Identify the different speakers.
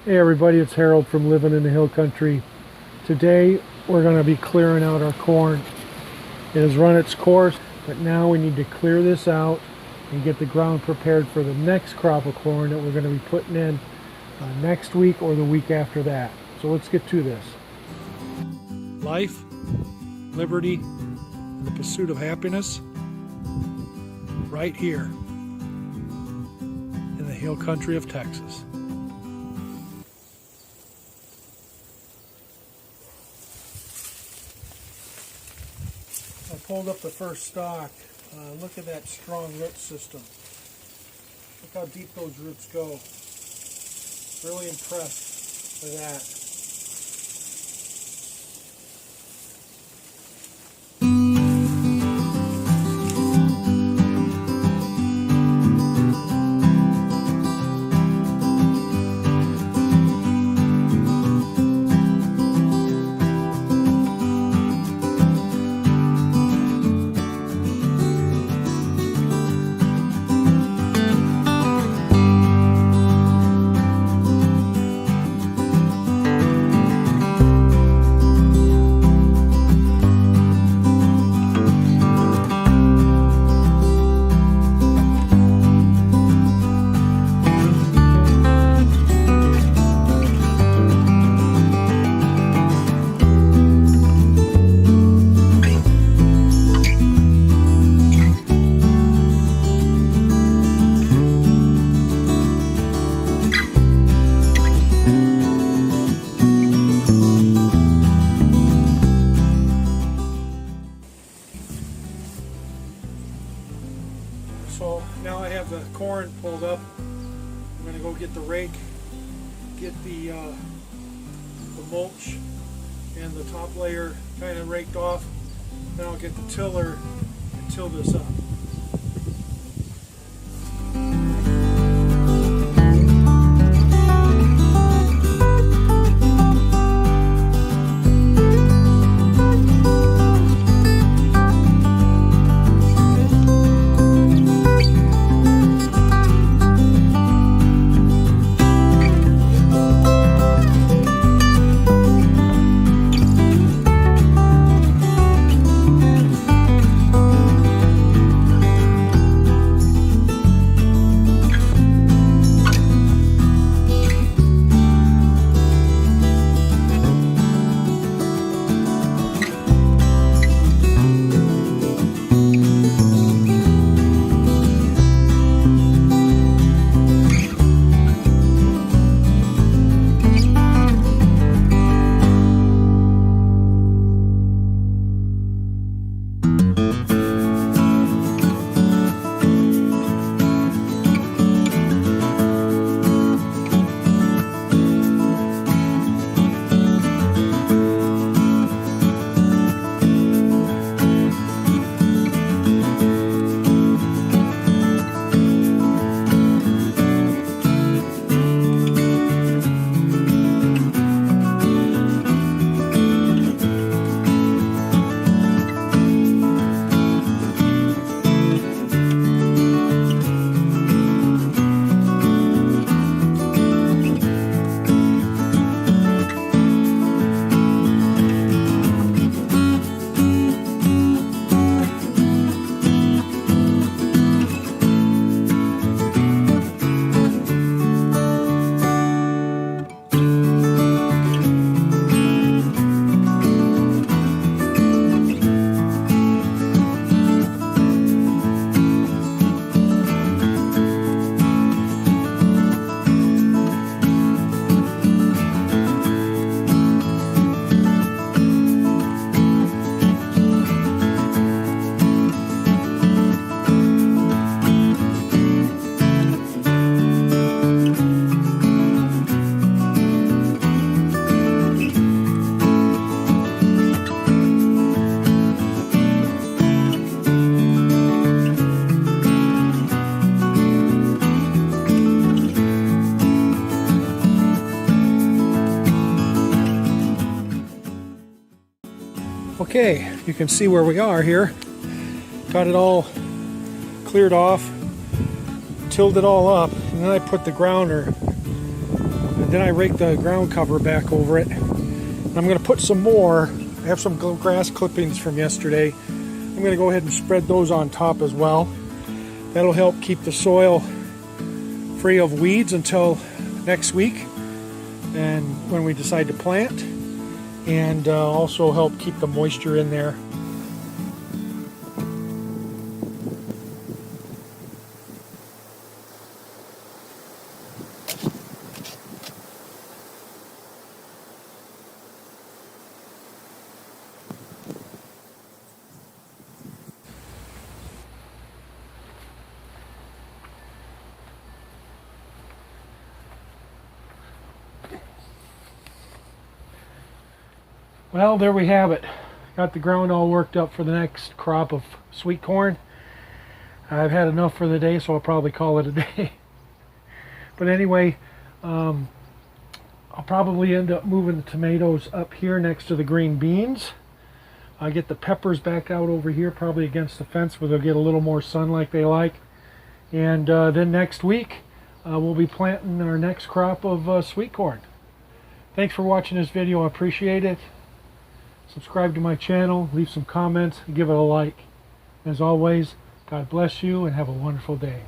Speaker 1: Hey everybody, it's Harold from Living in the Hill Country. Today we're going to be clearing out our corn. It has run its course, but now we need to clear this out and get the ground prepared for the next crop of corn that we're going to be putting in next week or the week after that. So let's get to this. Life, liberty, and the pursuit of happiness, right here in the Hill Country of Texas. I pulled up the first stalk. Look at that strong root system. Look how deep those roots go. Really impressed with that. So now I have the corn pulled up. I'm going to go get the rake, get the mulch and the top layer kind of raked off. Then I'll get the tiller and till this up. Okay, you can see where we are here. Got it all cleared off, tilled it all up, and then I put the grounder. And then I rake the ground cover back over it. And I'm going to put some more. I have some grass clippings from yesterday. I'm going to go ahead and spread those on top as well. That'll help keep the soil free of weeds until next week and when we decide to plant, and also help keep the moisture in there. Well, there we have it. Got the ground all worked up for the next crop of sweet corn. I've had enough for the day, so I'll probably call it a day. But anyway, I'll probably end up moving the tomatoes up here next to the green beans. I'll get the peppers back out over here, probably against the fence where they'll get a little more sun like they like. And then next week, we'll be planting our next crop of sweet corn. Thanks for watching this video. I appreciate it. Subscribe to my channel, leave some comments, and give it a like. As always, God bless you and have a wonderful day.